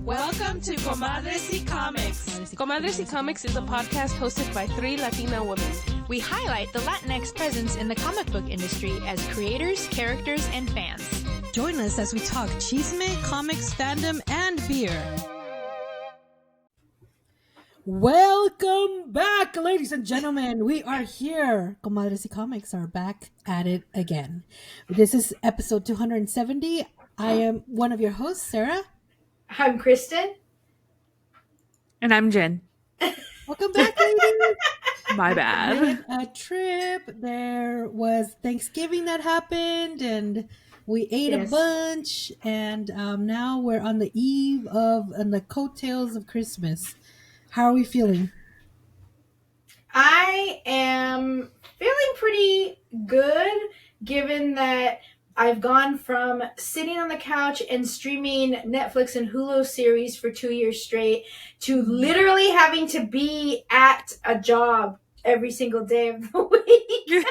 Welcome to Comadres y Comics. Comadres y Comics is a podcast hosted by 3 Latina women. We highlight the Latinx presence in the comic book industry as creators, characters, and fans. Join us as we talk chisme, comics, fandom, and beer. Welcome back, ladies and gentlemen. We are here. Comadres y Comics are back at it again. This is episode 270. I am one of your hosts, Sarah. I'm Kristen. And I'm Jen. Welcome back, ladies. My bad. A trip. There was Thanksgiving that happened, and we ate a bunch, and now we're on the eve of the coattails of Christmas. How are we feeling? I am feeling pretty good, given that I've gone from sitting on the couch and streaming Netflix and Hulu series for 2 years straight to literally having to be at a job every single day of the week.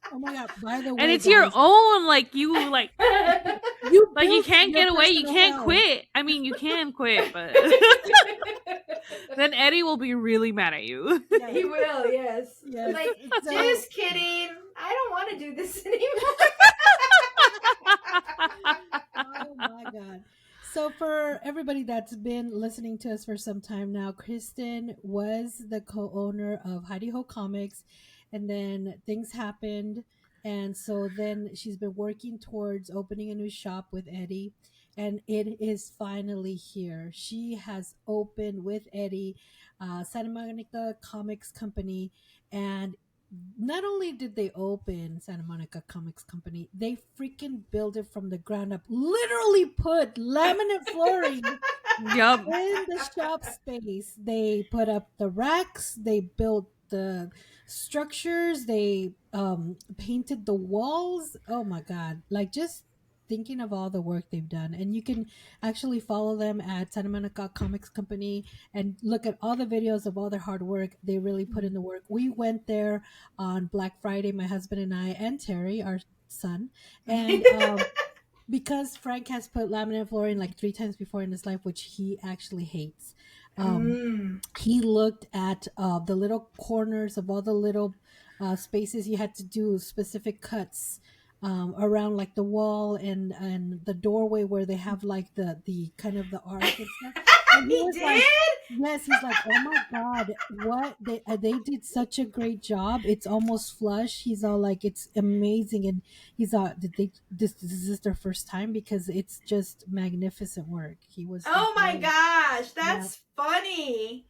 Oh my god! By the way, and it's guys, your own, you you can't get away, you can't hell. quit. I mean, you can quit, but then Eddie will be really mad at you. Yeah, he will, yes. Yes. Just kidding. I don't want to do this anymore. Oh my god. So for everybody that's been listening to us for some time now, Kristen was the co-owner of Heidi Ho Comics, and then things happened, and so then she's been working towards opening a new shop with Eddie, and it is finally here. She has opened with Eddie Santa Monica Comics Company, and not only did they open Santa Monica Comics Company, they freaking built it from the ground up. Literally put laminate flooring Yup. in the shop space. They put up the racks. They built the structures. They painted the walls. Oh my god! Just thinking of all the work they've done, and you can actually follow them at Santa Monica Comics Company and look at all the videos of all their hard work. They really put in the work. We went there on Black Friday, my husband and I, and Terry, our son, and because Frank has put laminate flooring 3 times before in his life, which he actually hates. He looked at the little corners of all the little spaces. You had to do specific cuts around the wall and the doorway where they have the kind of the arc and stuff. And He did? Yes, he's like, oh my god, what they did such a great job. It's almost flush. He's all like, it's amazing, and he's this is their first time because it's just magnificent work. He was. Oh my gosh, that's funny.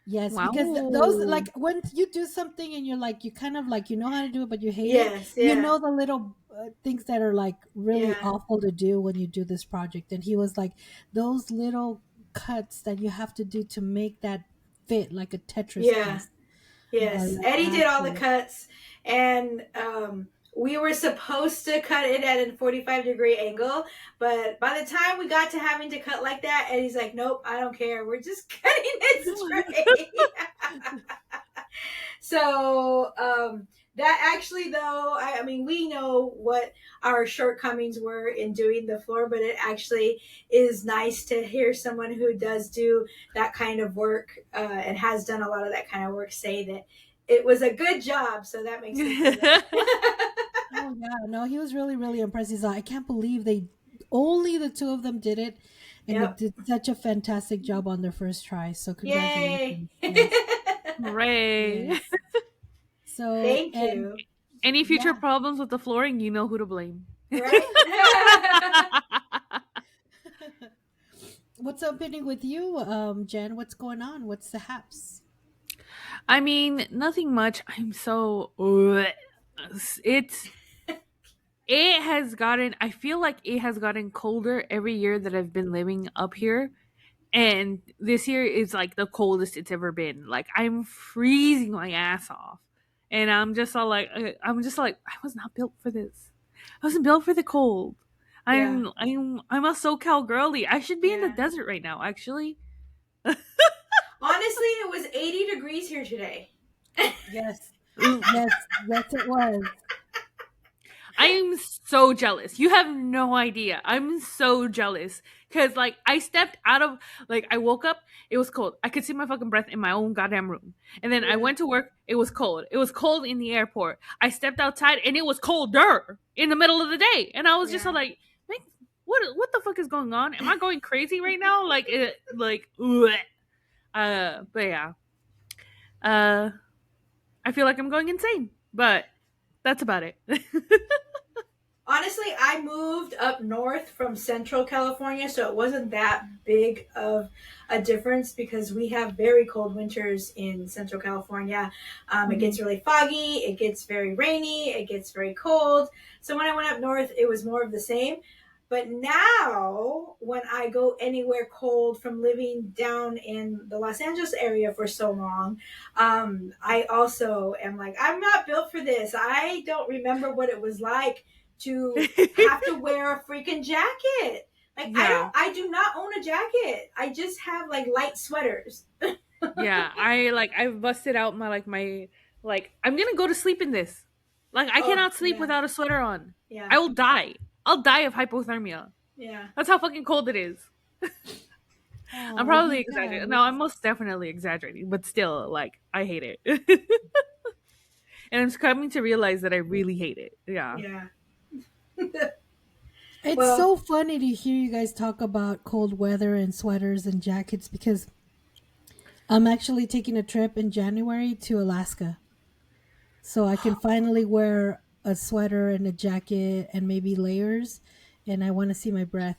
Yes, Wow. because those when you do something and you're you kind of you know how to do it, but you hate it. Yeah. You know the little things that are really awful to do when you do this project. And he was like, those little cuts that you have to do to make that fit like a Tetris piece. Yes, Eddie did all the cuts, and we were supposed to cut it at a 45-degree angle, but by the time we got to having to cut like that, Eddie's like, nope, I don't care. We're just cutting it straight. So that actually, though, I mean, we know what our shortcomings were in doing the floor, but it actually is nice to hear someone who does do that kind of work and has done a lot of that kind of work say that it was a good job. So that makes sense. Oh yeah, no, he was really, really impressed. He's like, I can't believe only the two of them did it, and they did such a fantastic job on their first try. So congratulations! Yay! Hooray! Yes. So Thank you. Any future problems with the flooring, you know who to blame. Right? What's happening with you, Jen? What's going on? What's the haps? I mean, nothing much. I'm so I feel like it has gotten colder every year that I've been living up here. And this year is the coldest it's ever been. I'm freezing my ass off. And I'm just like, I was not built for this. I wasn't built for the cold. I'm a SoCal girly. I should be in the desert right now, actually. Honestly, it was 80 degrees here today. Yes, it was. I'm so jealous. You have no idea. I'm so jealous. Cause like I stepped out of like I woke up, it was cold. I could see my fucking breath in my own goddamn room. And then I went to work, it was cold. It was cold in the airport. I stepped outside and it was colder in the middle of the day. And I was just like, what the fuck is going on? Am I going crazy right now? Like bleh. But yeah. I feel like I'm going insane. But that's about it. Honestly, I moved up north from Central California, so it wasn't that big of a difference because we have very cold winters in Central California. It gets really foggy, it gets very rainy, it gets very cold. So when I went up north, it was more of the same. But now, when I go anywhere cold from living down in the Los Angeles area for so long, I also am like, I'm not built for this. I don't remember what it was like to have to wear a freaking jacket. Like, I do not own a jacket. I just have like light sweaters. Yeah, I've busted out my I'm gonna go to sleep in this. Like I cannot sleep without a sweater on. Yeah. I will die. I'll die of hypothermia. Yeah. That's how fucking cold it is. I'm probably exaggerating. No, I'm most definitely exaggerating, but still, like, I hate it. And I'm coming to realize that I really hate it. Yeah. Yeah. It's so funny to hear you guys talk about cold weather and sweaters and jackets because I'm actually taking a trip in January to Alaska. So I can finally wear a sweater and a jacket and maybe layers, and I want to see my breath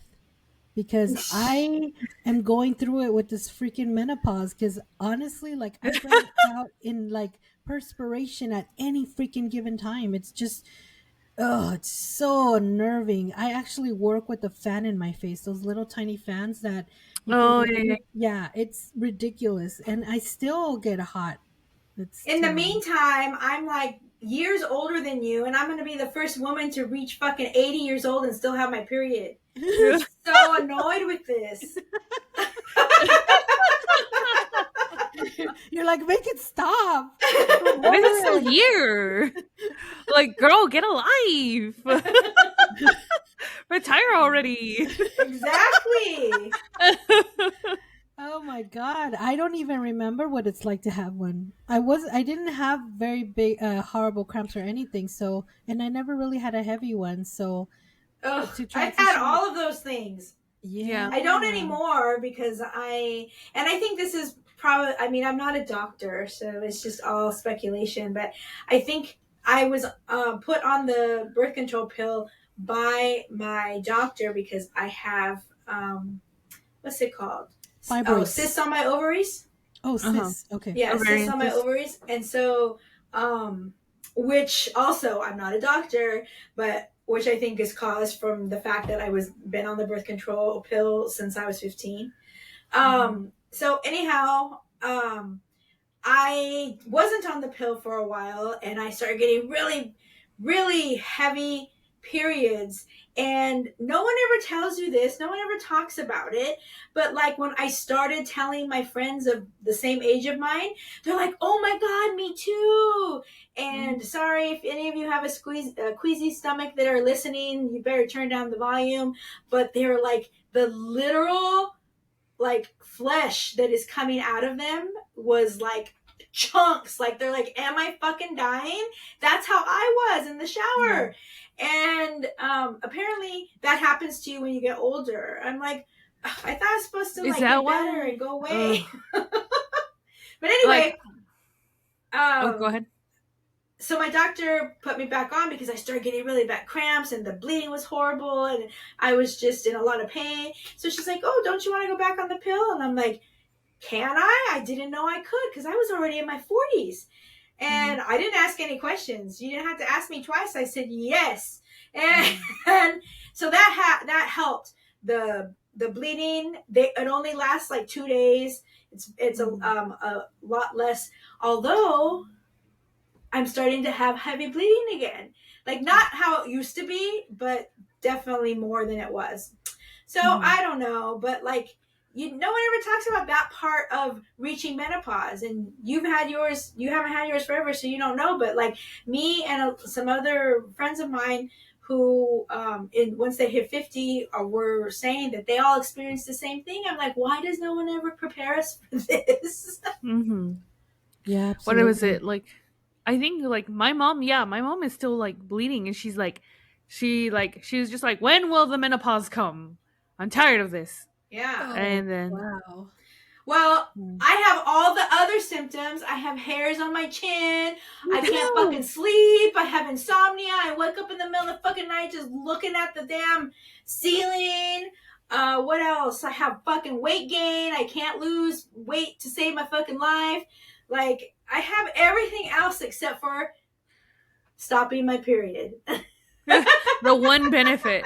because I am going through it with this freaking menopause because honestly, like I break out in like perspiration at any freaking given time. It's just it's so unnerving. I actually work with a fan in my face, those little tiny fans that yeah, it's ridiculous, and I still get hot. In the meantime, I'm like years older than you, and I'm going to be the first woman to reach fucking 80 years old and still have my period. I'm so annoyed with this. You're like, make it stop. Why is it still here? Like, girl, get a life. Retire already. Exactly. Oh my god, I don't even remember what it's like to have one. I didn't have very big horrible cramps or anything, so, and I never really had a heavy one, so I've had all of those things. Yeah. I don't anymore because I think this is probably, I mean, I'm not a doctor, so it's just all speculation, but I think I was put on the birth control pill by my doctor because I have what's it called? Fibroids. Oh, cysts on my ovaries. Oh, cysts. Okay. Yeah, cysts on my ovaries. And so, which also, I'm not a doctor, but which I think is caused from the fact that I was been on the birth control pill since I was 15. So anyhow, I wasn't on the pill for a while and I started getting really, really heavy periods, and no one ever tells you this, no one ever talks about it, but like when I started telling my friends of the same age of mine, they're like, oh my god, me too. And sorry if any of you have a queasy stomach that are listening, you better turn down the volume, but they're like the literal like flesh that is coming out of them was like chunks, like they're like, am I fucking dying? That's how I was in the shower. And apparently that happens to you when you get older. I'm like, I thought I was supposed to like get better and go away. But anyway, go ahead. So my doctor put me back on because I started getting really bad cramps and the bleeding was horrible and I was just in a lot of pain. So she's like, oh, don't you want to go back on the pill? And I'm like, can I? I didn't know I could because I was already in my 40s. And I didn't ask any questions. You didn't have to ask me twice. I said yes. And so that helped. The bleeding, it only lasts like 2 days. It's a lot less. Although I'm starting to have heavy bleeding again. Like not how it used to be, but definitely more than it was. So I don't know, but like no one ever talks about that part of reaching menopause, and you've had yours. You haven't had yours forever, so you don't know. But like me and some other friends of mine who once they hit 50 were saying that they all experienced the same thing. I'm like, why does no one ever prepare us for this? Mm-hmm. Yeah, What absolutely. was it like? I think like my mom. Yeah, my mom is still like bleeding, and she's like, she was just like, when will the menopause come? I'm tired of this. Yeah. Oh, And then wow. Well, I have all the other symptoms. I have hairs on my chin. I can't fucking sleep. I have insomnia. I wake up in the middle of the fucking night just looking at the damn ceiling. What else? I have fucking weight gain. I can't lose weight to save my fucking life. Like, I have everything else except for stopping my period. the one benefit.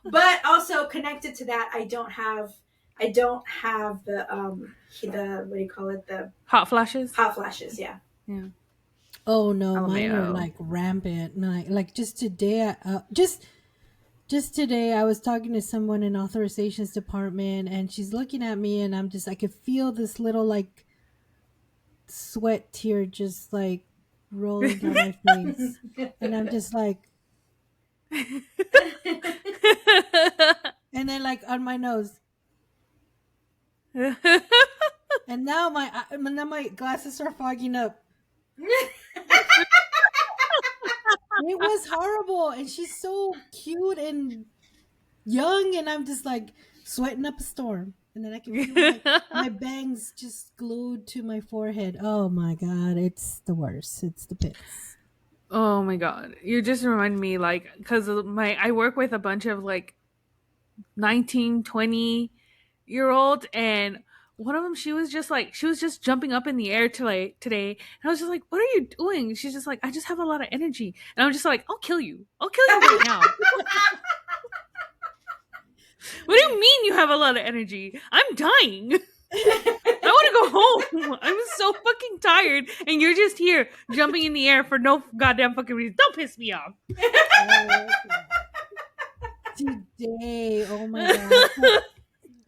But also connected to that, I don't have the what do you call it, the Hot flashes. hot flashes. Yeah. Yeah. Oh no, mine are LMAO. like rampant. Like just today, just today, I was talking to someone in authorizations department, and she's looking at me, and I could feel this little like sweat tear just like rolling down my face, and I'm just like, and then like on my nose, and now my glasses are fogging up. It was horrible, and she's so cute and young, and I'm just like sweating up a storm, and then I can feel my bangs just glued to my forehead. Oh my god, it's the worst. It's the pits. Oh my god, you just remind me, like, because I work with a bunch of like 19, 20-year-olds, and one of them, she was just jumping up in the air today, and I was just like, what are you doing? She's just like, I just have a lot of energy, and I'm just like, I'll kill you right now. What do you mean you have a lot of energy? I'm dying. I want to go home. I'm so fucking tired, and you're just here jumping in the air for no goddamn fucking reason. Don't piss me off. Today, oh my god. So,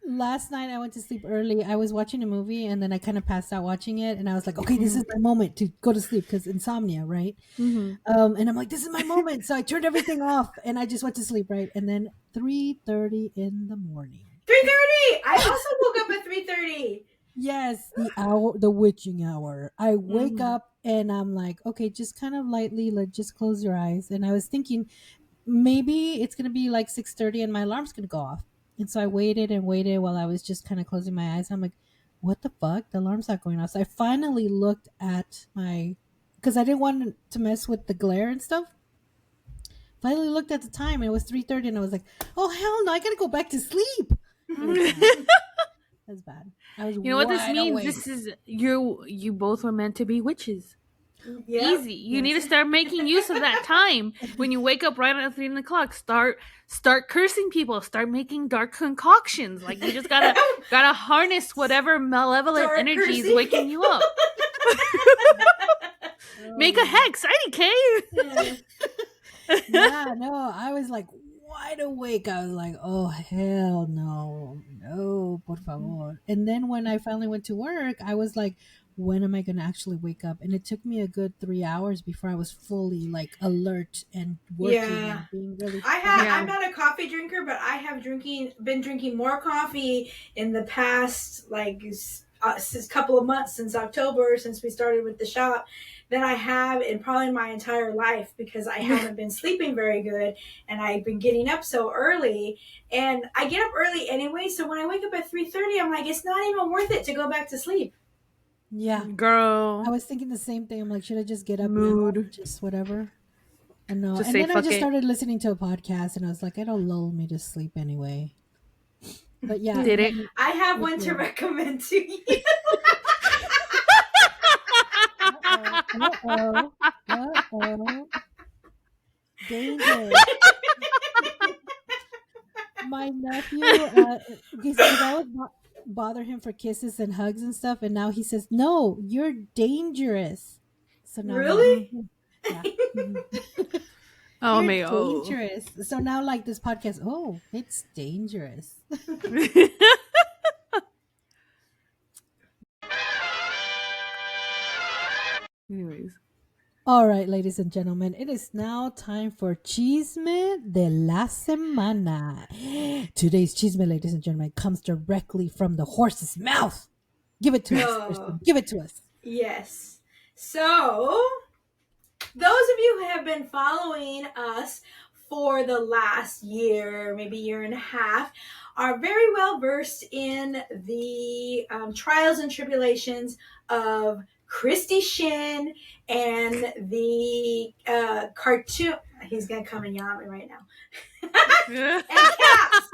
last night I went to sleep early. I was watching a movie, and then I kind of passed out watching it, and I was like, okay, this is my moment to go to sleep because insomnia, right? Mm-hmm. And I'm like, this is my moment. So I turned everything off, and I just went to sleep, right? And then 3:30 in the morning. 3:30. I also woke up at 3:30. Yes, the witching hour. I wake up and I'm like, okay, just kind of lightly, just close your eyes. And I was thinking maybe it's gonna be like 6:30 and my alarm's gonna go off. And so I waited and waited while I was just kind of closing my eyes. I'm like, what the fuck? The alarm's not going off. So I finally looked at because I didn't want to mess with the glare and stuff. Finally looked at the time and it was 3:30 and I was like, oh hell no, I gotta go back to sleep. That's bad. I was, you know what this means? awake. This is you both were meant to be witches. Yep. Easy. You need to start making use of that time when you wake up right at 3 o'clock. Start cursing people. Start making dark concoctions. Like, you just gotta harness whatever malevolent Start energy is cursing. waking you up. Make a hex, IDK. Yeah, no, I was like wide awake. I was like, oh hell no, por favor. And then when I finally went to work, I was like, when am I going to actually wake up? And it took me a good 3 hours before I was fully like alert and working. Yeah. And being really. I'm not a coffee drinker, but I have been drinking more coffee in the past since couple of months, since October, since we started with the shop, than I have in probably my entire life, because I haven't been sleeping very good and I've been getting up so early, and I get up early anyway. So when I wake up at 3:30, I'm like, it's not even worth it to go back to sleep. Yeah, Girl. I was thinking the same thing. I'm like, should I just get up Mood. now? Just whatever. And no, Just and say then I fuck just it. started listening to a podcast, and I was like, it'll lull me to sleep anyway. But yeah, Did it? I have one to recommend to you. Uh-oh. Danger. My nephew, because I would bother him for kisses and hugs and stuff, and now he says, no, you're dangerous. So now Really? Yeah. Oh, You're may dangerous. So now, like this podcast, oh, it's dangerous. Anyways, All right, ladies and gentlemen, it is now time for Chisme de la Semana. Today's Chisme, ladies and gentlemen, comes directly from the horse's mouth. Give it to us, Oh, Kristen. Give it to us. yes. So, those of you who have been following us for the last year, maybe year and a half, are very well versed in the trials and tribulations of Christy Shinn and the cartoon. He's gonna come and yell at me right now. And Caps,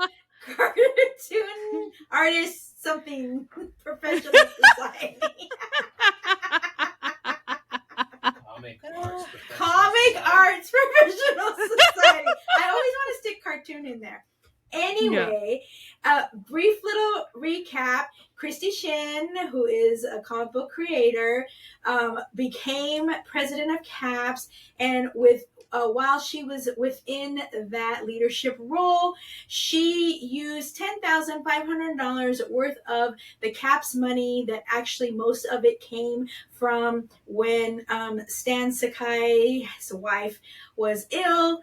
cartoon artist, something professional society. Comic Arts Professional Society. I always want to stick cartoon in there. Anyway, brief little recap. Christy Shinn, who is a comic book creator, became president of CAPS, and while she was within that leadership role, she used $10,500 worth of the CAPS money. That actually most of it came from when Stan Sakai's wife was ill.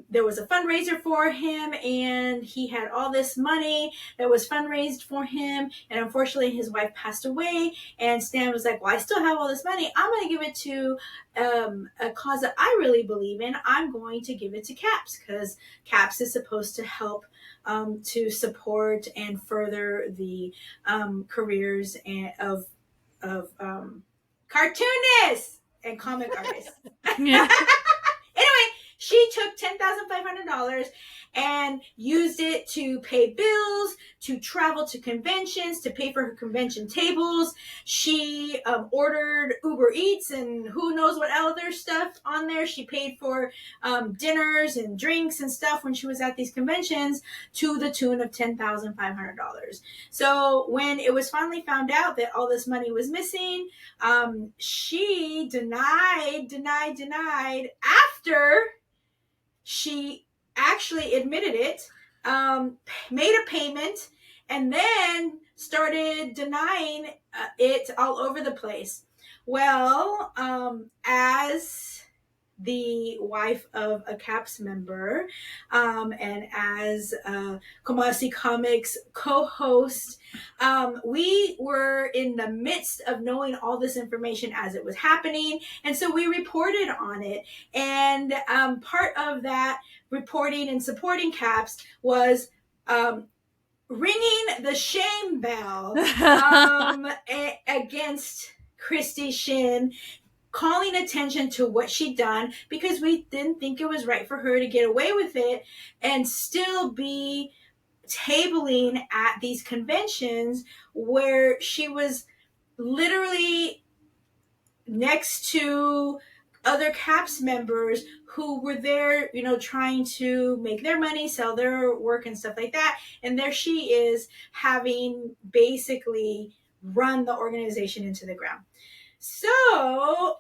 There was a fundraiser for him, and he had all this money that was fundraised for him, and unfortunately his wife passed away, and Stan was like, well, I still have all this money. I'm going to give it to a cause that I really believe in. I'm going to give it to CAPS, because CAPS is supposed to help to support and further the careers of cartoonists and comic artists. Anyway, she took $10,500 and used it to pay bills, to travel to conventions, to pay for her convention tables. She ordered Uber Eats and who knows what other stuff on there. She paid for dinners and drinks and stuff when she was at these conventions to the tune of $10,500. So when it was finally found out that all this money was missing, she denied after she actually admitted it, made a payment, and then started denying it all over the place. Well, as the wife of a CAPS member, and as Komasi Comics co-host, we were in the midst of knowing all this information as it was happening, and so we reported on it. And part of that reporting and supporting CAPS was ringing the shame bell against Christy Shinn, calling attention to what she'd done, because we didn't think it was right for her to get away with it and still be tabling at these conventions where she was literally next to other CAPS members who were there, trying to make their money, sell their work and stuff like that. And there she is, having basically run the organization into the ground. So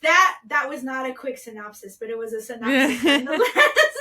that was not a quick synopsis, but it was a synopsis nonetheless.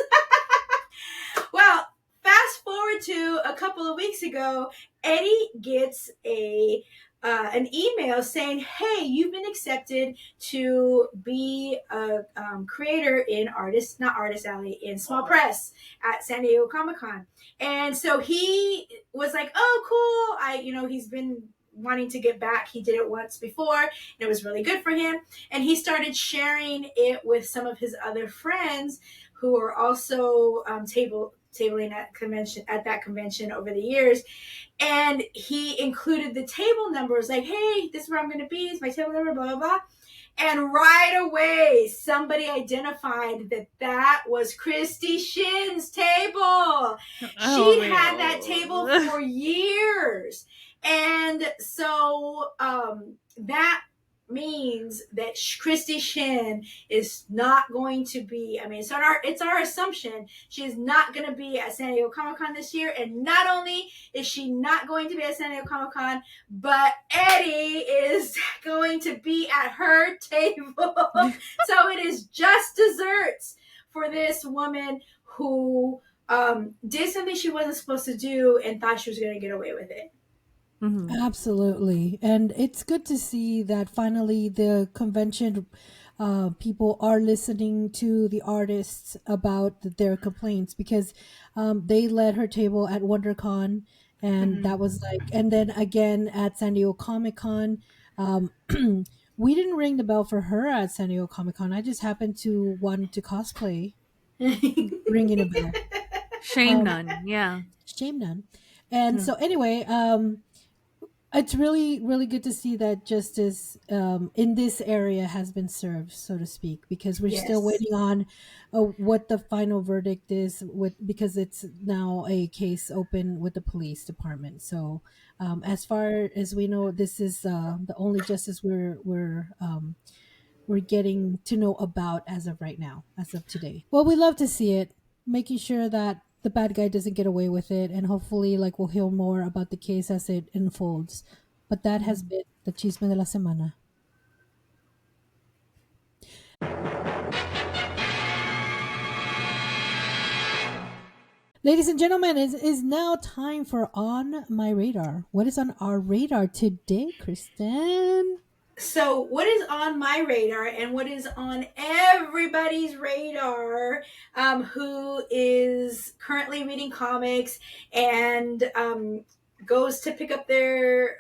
Well, fast forward to a couple of weeks ago, Eddie gets an email saying, hey, you've been accepted to be a creator in Not Artist Alley, in Small Press at San Diego Comic-Con. And so he was like, oh, cool. He's been wanting to get back. He did it once before, and it was really good for him. And he started sharing it with some of his other friends who are also tabling at that convention over the years. And he included the table numbers, like, hey, this is where I'm going to be. It's my table number, blah, blah, blah. And right away, somebody identified that was Christy Shinn's table. She had that table for years. And so that means that Christy Shinn is not going to be, it's our assumption she is not going to be at San Diego Comic-Con this year. And not only is she not going to be at San Diego Comic-Con, but Eddie is going to be at her table. So it is just desserts for this woman who did something she wasn't supposed to do and thought she was going to get away with it. Mm-hmm. Absolutely. And it's good to see that finally the convention people are listening to the artists about their complaints, because they led her table at WonderCon, and that was like, and then again at San Diego Comic Con. We didn't ring the bell for her at San Diego Comic Con. I just happened to want to cosplay, ringing a bell. Shame none. Yeah. Shame none. And so anyway, it's really, really good to see that justice in this area has been served, so to speak, because we're still waiting on what the final verdict is, because it's now a case open with the police department. So as far as we know, this is the only justice we're getting to know about as of right now, as of today. Well, we love to see it, making sure that the bad guy doesn't get away with it, and hopefully like we'll hear more about the case as it unfolds. But that has been the Chisme de la Semana. Ladies and gentlemen, it is now time for On My Radar. What is on our radar today, Kristen? So, what is on my radar and what is on everybody's radar who is currently reading comics and goes to pick up their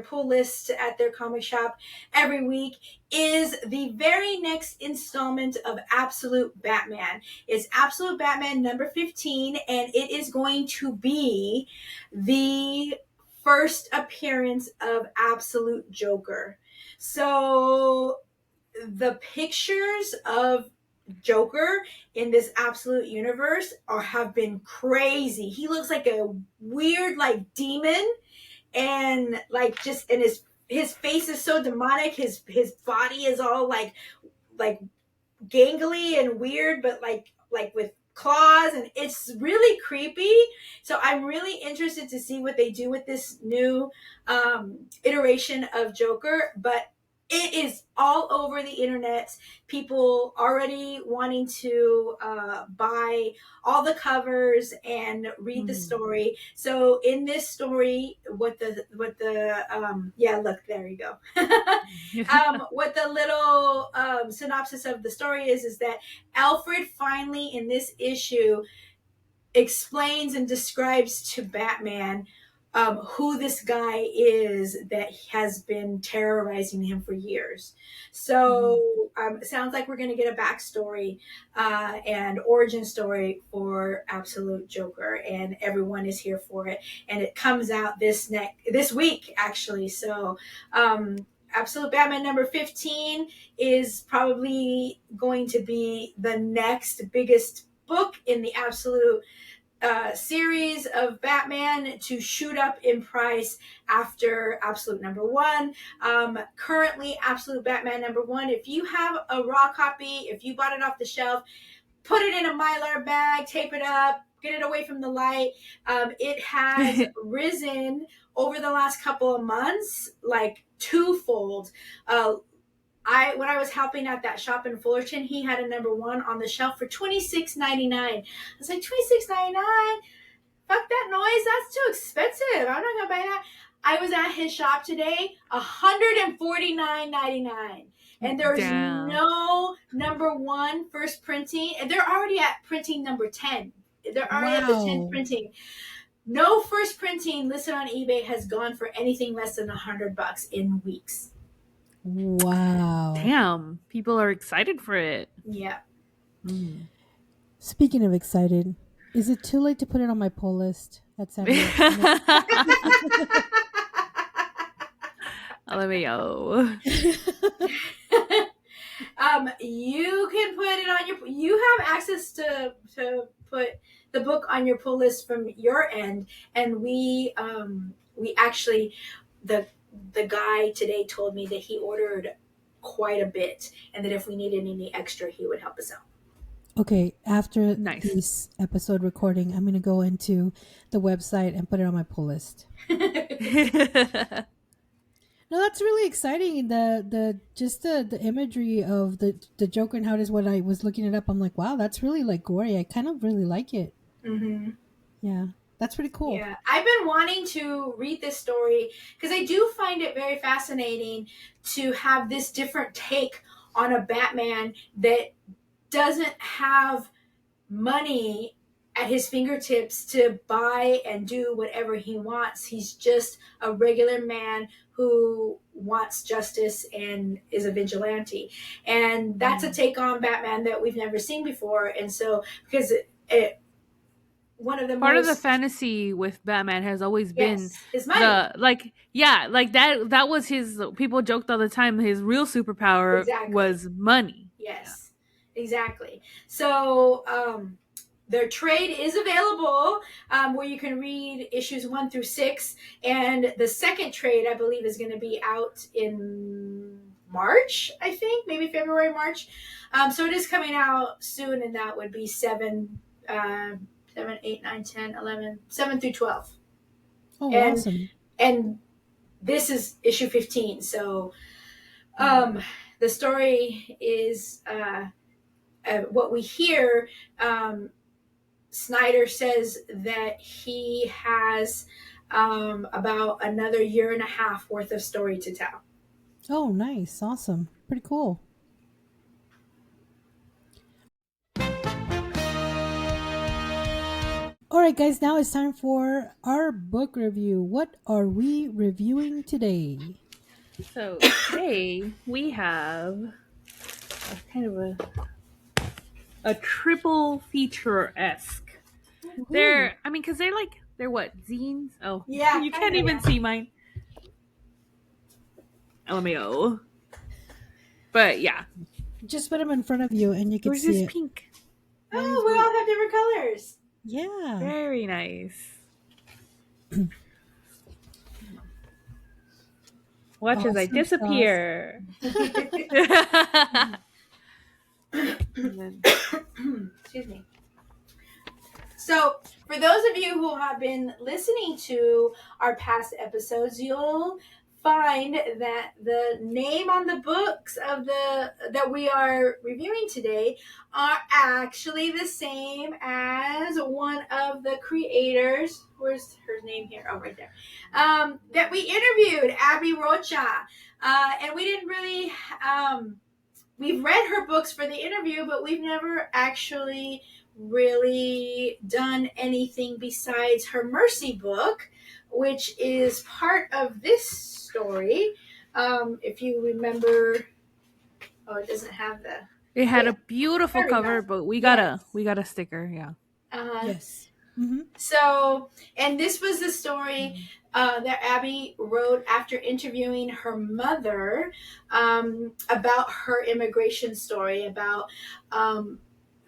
pull list at their comic shop every week is the very next installment of Absolute Batman. It's Absolute Batman number 15, and it is going to be the first appearance of Absolute Joker. So the pictures of Joker in this Absolute universe have been crazy. He looks like a weird like demon, and like just, and his face is so demonic. His body is all like gangly and weird, but like with claws, and it's really creepy. So I'm really interested to see what they do with this new iteration of Joker. But it is all over the internet. People already wanting to buy all the covers and read the story. So in this story, what the look, there you go. What the little synopsis of the story is that Alfred finally in this issue explains and describes to Batman who this guy is that has been terrorizing him for years. So it sounds like we're going to get a backstory and origin story for Absolute Joker, and everyone is here for it. And it comes out this week, actually. So Absolute Batman number 15 is probably going to be the next biggest book in the Absolute series of Batman to shoot up in price after Absolute number 1. Currently, Absolute Batman number 1, if you have a raw copy, if you bought it off the shelf, put it in a Mylar bag, tape it up, get it away from the light. It has risen over the last couple of months, like twofold. When I was helping at that shop in Fullerton, he had a number 1 on the shelf for $26.99. I was like, $26.99? Fuck that noise. That's too expensive. I'm not gonna buy that. I was at his shop today, $149.99. And there's no number 1 first printing. And they're already at printing number 10. They're already at the 10th printing. No first printing listed on eBay has gone for anything less than $100 in weeks. Wow. Damn. People are excited for it. Yeah. Speaking of excited, is it too late to put it on my pull list at Saturday? LMAO. You can put it on you have access to put the book on your pull list from your end, and we actually, the guy today told me that he ordered quite a bit, and that if we needed any extra, he would help us out. Okay, after this episode recording, I'm going to go into the website and put it on my pull list. No, that's really exciting. The imagery of the Joker and how it is. When I was looking it up, I'm like, wow, that's really like gory. I kind of really like it. Mm-hmm. Yeah, that's pretty cool. Yeah, I've been wanting to read this story because I do find it very fascinating to have this different take on a Batman that doesn't have money at his fingertips to buy and do whatever he wants. He's just a regular man who wants justice and is a vigilante. And that's a take on Batman that we've never seen before. And so, because one of the part of the fantasy with Batman has always been his money. That was his. People joked all the time. His real superpower was money. Yes, exactly. So their trade is available, where you can read issues 1 through 6, and the second trade, I believe, is going to be out in March. I think maybe February, March. So it is coming out soon, and that would be 7, 8, 9, 10, 11, 7 through 12. Oh, awesome. And this is issue 15. So the story is what we hear. Snyder says that he has about another year and a half worth of story to tell. Oh, nice. Awesome. Pretty cool. All right, guys, now it's time for our book review. What are we reviewing today? So today we have kind of a triple feature-esque. They're because they're what, zines? Oh, yeah, you can't even see mine. LMAO. But yeah, just put them in front of you and you can where's see this it. pink? Oh, we all have different colors. Yeah. Very nice. Watch as I disappear. Excuse me. So, for those of you who have been listening to our past episodes, you'll find that the name on the books that we are reviewing today are actually the same as one of the creators. Where's her name here? Oh, right there. That we interviewed, Abby Rocha. And we didn't really... we've read her books for the interview, but we've never actually really done anything besides her Mercy book, which is part of this story. If you remember, it doesn't have the. It had a beautiful cover, but we got a sticker. Yeah. Yes. Mm-hmm. So, and this was the story that Abby wrote after interviewing her mother about her immigration story, about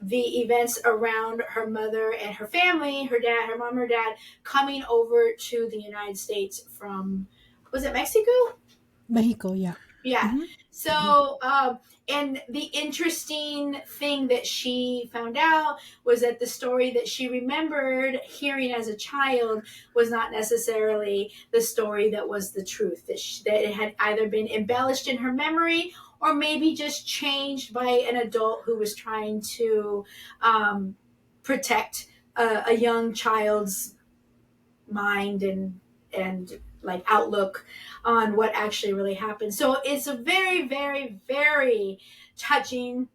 the events around her mother and her family, her mom, her dad, coming over to the United States from, was it Mexico? Mexico, yeah. Yeah. Mm-hmm. So, and the interesting thing that she found out was that the story that she remembered hearing as a child was not necessarily the story that was the truth, that it had either been embellished in her memory or maybe just changed by an adult who was trying to protect a young child's mind and like outlook on what actually really happened. So it's a very, very, very touching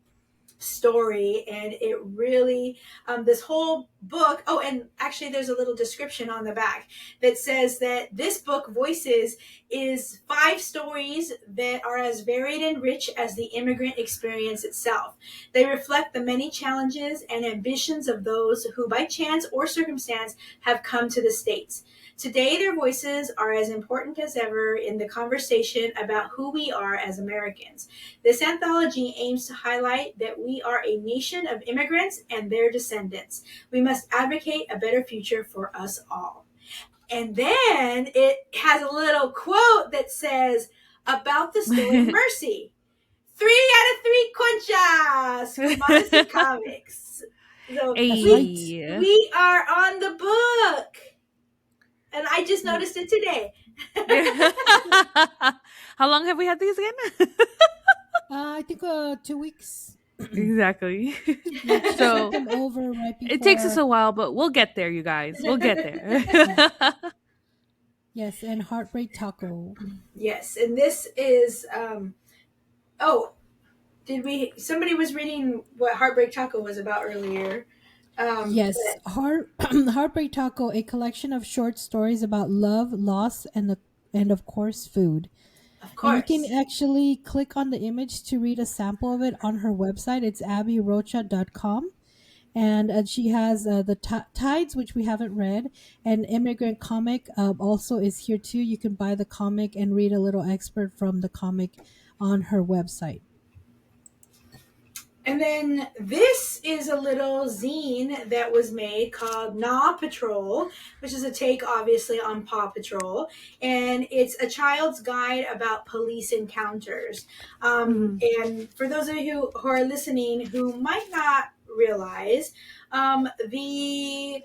story, and it really this whole book, and actually there's a little description on the back that says that this book voices is 5 stories that are as varied and rich as the immigrant experience itself. They reflect the many challenges and ambitions of those who by chance or circumstance have come to the States. Today, their voices are as important as ever in the conversation about who we are as Americans. This anthology aims to highlight that we are a nation of immigrants and their descendants. We must advocate a better future for us all. And then it has a little quote that says, about the story of Mercy. 3 out of 3 conchas. Comics. So we are on the book. And I just noticed it today. How long have we had these again? I think 2 weeks. Exactly. So over right before. It takes us a while, but we'll get there, you guys. We'll get there. Yes, and Heartbreak Taco. Yes, and this is Somebody was reading what Heartbreak Taco was about earlier. Yes, Heartbreak Taco, a collection of short stories about love, loss, and of course food. Of And you can course. actually click on the image to read a sample of it on her website. It's abbyrocha.com. And she has the Tides, which we haven't read, and Immigrant Comic also is here too. You can buy the comic and read a little excerpt from the comic on her website. And then this is a little zine that was made called Naw Patrol, which is a take, obviously, on Paw Patrol. And it's a child's guide about police encounters. And for those of you who are listening who might not realize, the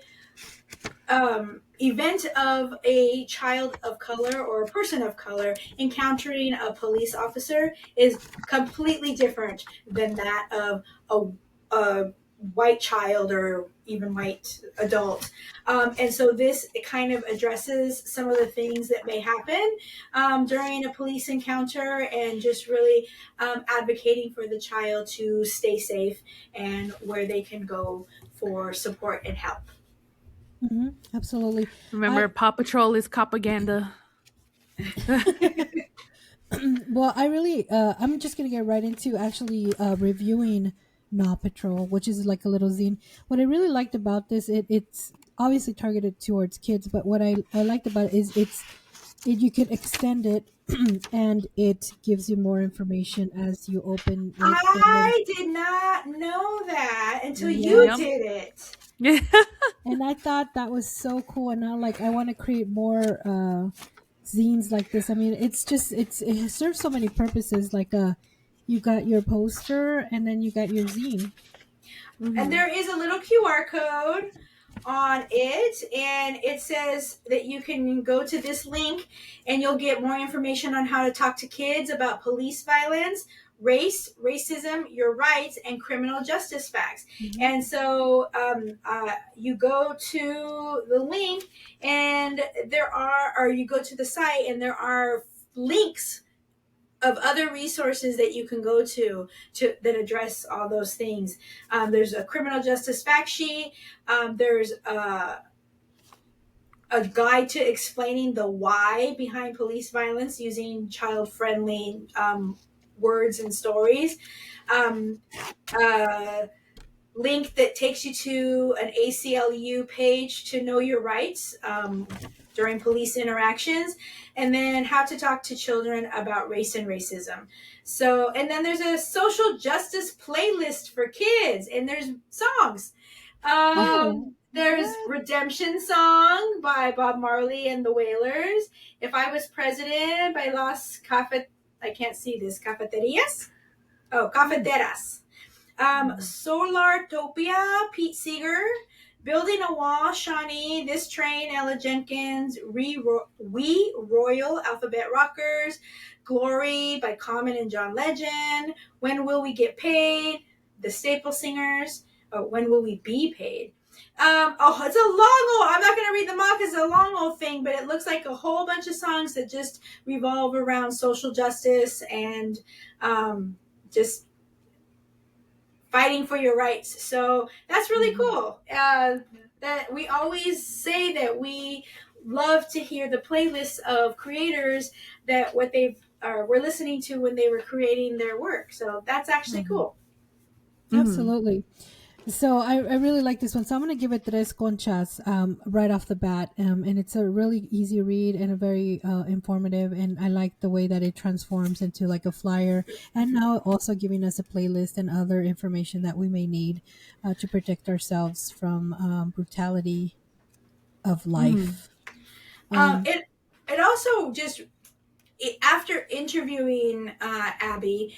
event of a child of color or a person of color encountering a police officer is completely different than that of a white child or even white adult. And so this kind of addresses some of the things that may happen during a police encounter, and just really advocating for the child to stay safe and where they can go for support and help. Absolutely. Remember, Paw Patrol is propaganda. Well, I really, I'm just gonna get right into actually reviewing Naw Patrol, which is like a little zine. What I really liked about this, it's obviously targeted towards kids, but what I liked about it is you can extend it, and it gives you more information as you open it. I did not know that until Yeah. you did it. And I thought that was so cool, and now like I want to create more zines like this. I mean, it's just it serves so many purposes. Like you got your poster, and then you got your zine. And there is a little QR code on it, and it says that you can go to this link and you'll get more information on how to talk to kids about police violence, race, racism, your rights, and criminal justice facts. And so you go to the link, and you go to the site, and there are links of other resources that you can go to that address all those things. There's a criminal justice fact sheet. There's a guide to explaining the why behind police violence using child-friendly words and stories. Link that takes you to an ACLU page to know your rights during police interactions, and then how to talk to children about race and racism. So, and then there's a social justice playlist for kids, and there's songs. There's Redemption Song by Bob Marley and the Wailers. If I Was President by Las Cafeterias. Oh, Cafeteras. Solartopia, Pete Seeger. Building a Wall, Shawnee. This Train, Ella Jenkins. We Royal, Alphabet Rockers. Glory by Common and John Legend. When Will We Get Paid? The Staple Singers. When Will We Be Paid? It's a long old, I'm not going to read them all because it's a long old thing, but it looks like a whole bunch of songs that just revolve around social justice and just fighting for your rights. So that's really cool. That we always say that we love to hear the playlists of creators that what they were listening to when they were creating their work. So that's actually cool. Absolutely. So I really like this one. So I'm going to give it tres conchas right off the bat. And it's a really easy read and a very informative. And I like the way that it transforms into like a flyer. And now also giving us a playlist and other information that we may need to protect ourselves from brutality of life. It also just, after interviewing Abby,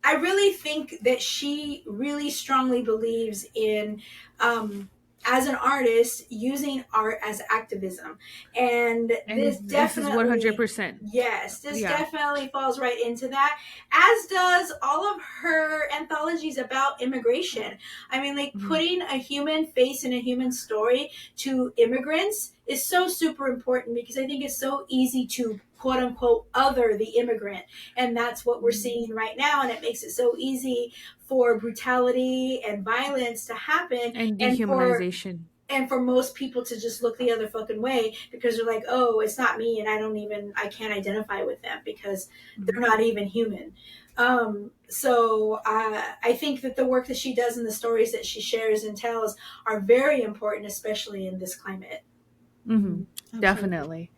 I really think that she really strongly believes in, as an artist, using art as activism. And this definitely, this is 100%. Yes, this definitely falls right into that, as does all of her anthologies about immigration. I mean, like putting a human face and a human story to immigrants is so super important, because I think it's so easy to quote unquote other the immigrant. And that's what we're seeing right now. And it makes it so easy for brutality and violence to happen, And and dehumanization. for most people to just look the other fucking way because they're like, oh, it's not me, and I can't identify with them because they're not even human. So I think that the work that she does and the stories that she shares and tells are very important, especially in this climate. Definitely.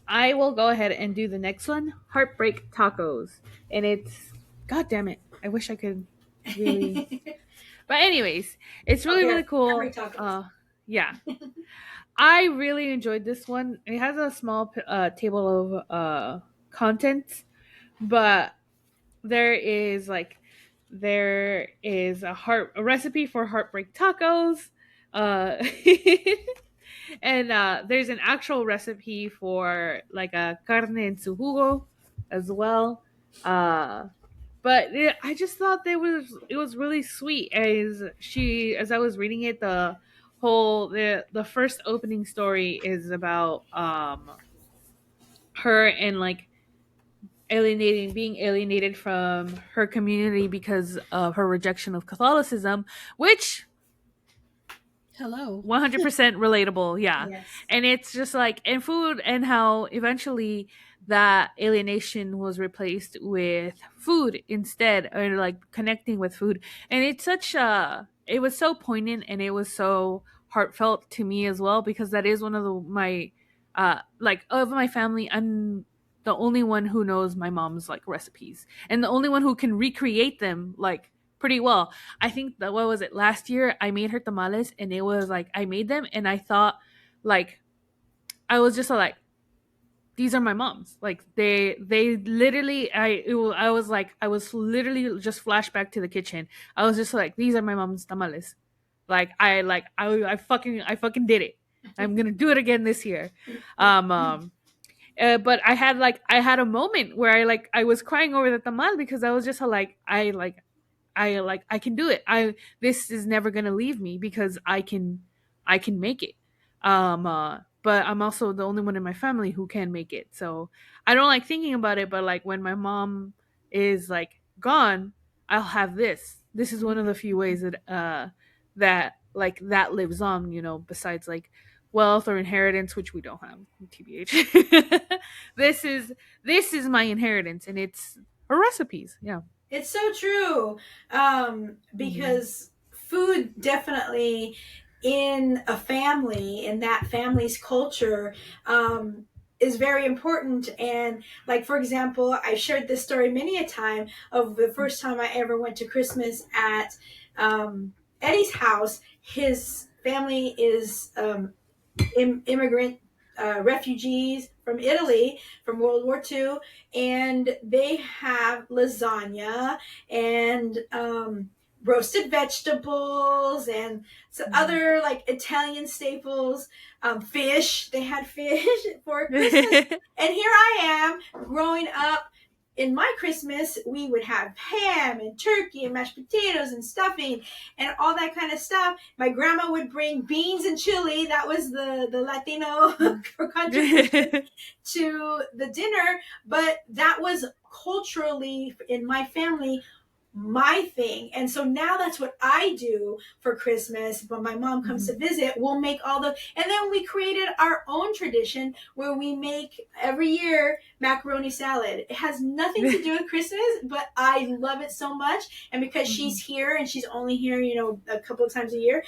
I will go ahead and do the next one, Heartbreak Tacos. And it's, God damn it, I wish I could really... But anyways, it's really, really cool. Yeah. I really enjoyed this one. It has a small table of contents, but there is a recipe for heartbreak tacos, and there's an actual recipe for like a carne en su jugo as well. But I just thought it was really sweet as I was reading it. The first opening story is about her and like being alienated from her community because of her rejection of Catholicism, which 100% relatable. Yeah. Yes. And it's just like, and food, and how eventually that alienation was replaced with food instead, or like connecting with food. And it was so poignant, and it was so heartfelt to me as well, because that is one of my of my family, I'm the only one who knows my mom's like recipes, and the only one who can recreate them like pretty well. I think that, what was it, last year I made her tamales, and it was like I made them and I thought like I was just like, these are my mom's. Like they literally I was literally just flashback to the kitchen. I was just like, these are my mom's tamales. I fucking did it. I'm gonna do it again this year. But I had a moment where I was crying over the tamal, because I was just I can do it. This is never gonna leave me, because I can make it. But I'm also the only one in my family who can make it. So I don't like thinking about it, but like when my mom is like gone, I'll have this. This is one of the few ways that lives on, besides like wealth or inheritance, which we don't have, TBH. this is my inheritance, and it's her recipes. Yeah. It's so true. Because food definitely in a family, in that family's culture, is very important. And like, for example, I've shared this story many a time of the first time I ever went to Christmas at Eddie's house. His family is immigrant refugees from Italy from World War II, and they have lasagna and roasted vegetables and some other like Italian staples. Fish, they had fish for Christmas. And here I am growing up. In my Christmas, we would have ham and turkey and mashed potatoes and stuffing and all that kind of stuff. My grandma would bring beans and chili. That was the Latino contribution to the dinner. But that was culturally, in my family, my thing. And so now that's what I do for Christmas. When my mom comes to visit, we'll make and then we created our own tradition where we make every year macaroni salad. It has nothing to do with Christmas, but I love it so much. And because she's here, and she's only here, a couple of times a year,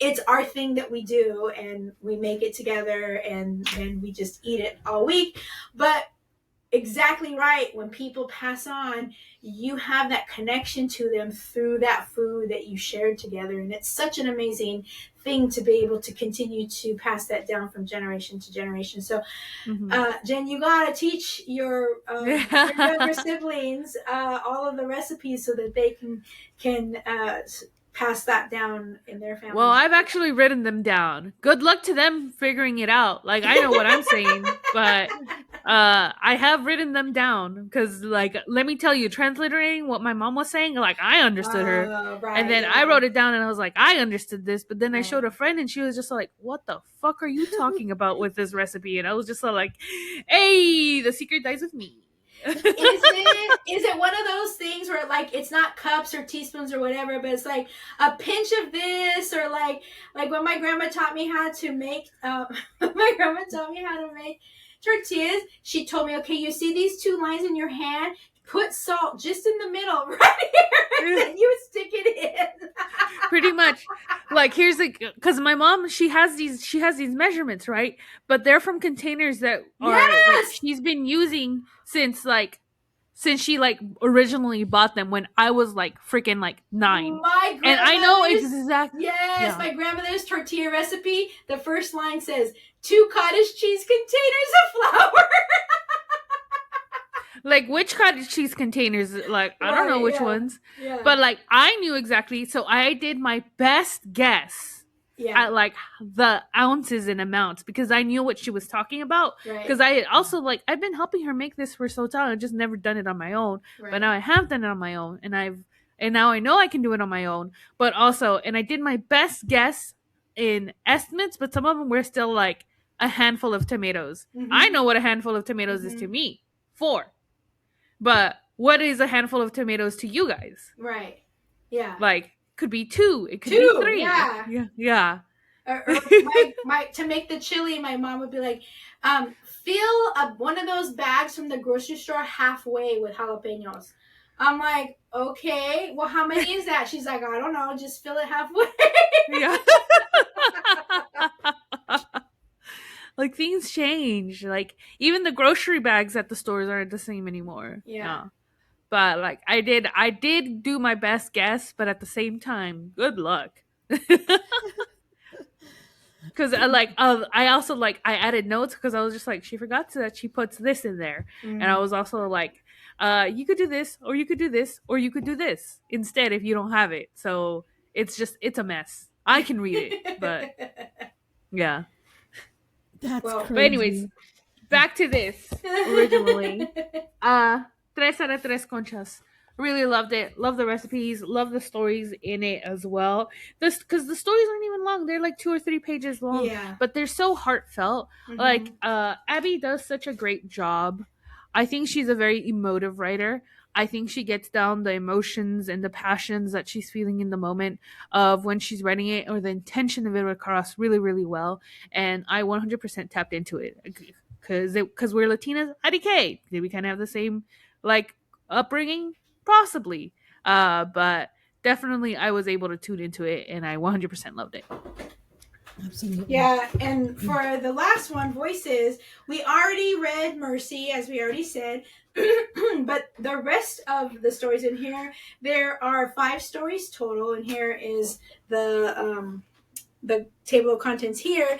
it's our thing that we do, and we make it together, and then we just eat it all week. But exactly right. When people pass on, you have that connection to them through that food that you shared together. And it's such an amazing thing to be able to continue to pass that down from generation to generation. So, Jen, you got to teach your younger siblings all of the recipes so that they can pass that down in their family. Well, I've actually written them down. Good luck to them figuring it out. Like, I know what I'm saying, but I have written them down because, like, let me tell you, translating what my mom was saying, like, I understood her. Right, And then yeah. I wrote it down and I was like, I understood this. But then I Right. showed a friend and she was just like, what the fuck are you talking about with this recipe? And I was just like, hey, the secret dies with me. Is it one of those things where like it's not cups or teaspoons or whatever, but it's like a pinch of this, or like when my grandma taught me how to make tortillas. She told me, okay, you see these two lines in your hand, put salt just in the middle right here, and then you stick it in. Pretty much. Like, here's the, because my mom, she has these measurements, right? But they're from containers that are like, she's been using since she like originally bought them when I was like freaking like 9. And I know exactly. Yes, my grandmother's tortilla recipe, the first line says 2 cottage cheese containers of flour. Like, which cottage cheese containers? Like, I don't know which ones. Yeah. But like, I knew exactly. So I did my best guess at like the ounces and amounts because I knew what she was talking about. Because I had also like, I've been helping her make this for so long. I've just never done it on my own. But now I have done it on my own, and now I know I can do it on my own. But also, and I did my best guess in estimates, but some of them were still like a handful of tomatoes. Mm-hmm. I know what a handful of tomatoes is to me. 4. But what is a handful of tomatoes to you guys? Right. Yeah. Like, could be 2. It could be 3. Yeah. Yeah. Or my to make the chili, my mom would be like, fill one of those bags from the grocery store halfway with jalapenos. I'm like, okay, well, how many is that? She's like, I don't know, just fill it halfway. Yeah. Like, things change. Like, even the grocery bags at the stores aren't the same anymore. Yeah. No. But like, I did do my best guess, but at the same time, good luck. Because I also like, I added notes because I was just like, she forgot that she puts this in there. And I was also like, you could do this, or you could do this, or you could do this instead if you don't have it. So it's a mess. I can read it, but yeah. That's crazy. But anyways, back to this originally. 3 out of 3 conchas. Really loved it. Love the recipes. Love the stories in it as well. Because the stories aren't even long. They're like 2 or 3 pages long. Yeah. But they're so heartfelt. Mm-hmm. Like, Abby does such a great job. I think she's a very emotive writer. I think she gets down the emotions and the passions that she's feeling in the moment of when she's writing it, or the intention of it across really, really well. And I 100% tapped into it. Because we're Latinas, IDK. Did we kind of have the same, like, upbringing? Possibly. But definitely I was able to tune into it, and I 100% loved it. Absolutely. Yeah, and for the last one, Voices, we already read Mercy, as we already said. But the rest of the stories in here, there are 5 stories total, and here is the table of contents here.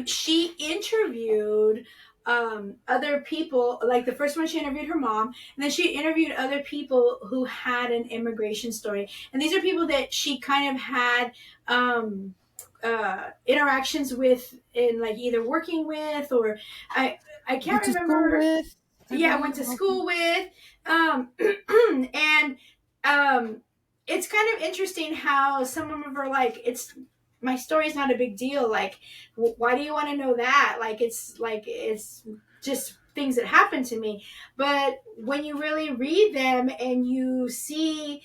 She interviewed other people. Like, the first one, she interviewed her mom, and then she interviewed other people who had an immigration story. And these are people that she kind of had interactions with, in like either working with, or I can't remember. Went to school with. And it's kind of interesting how some of them are like, my story's not a big deal. Like, why do you want to know that? It's just things that happen to me. But when you really read them and you see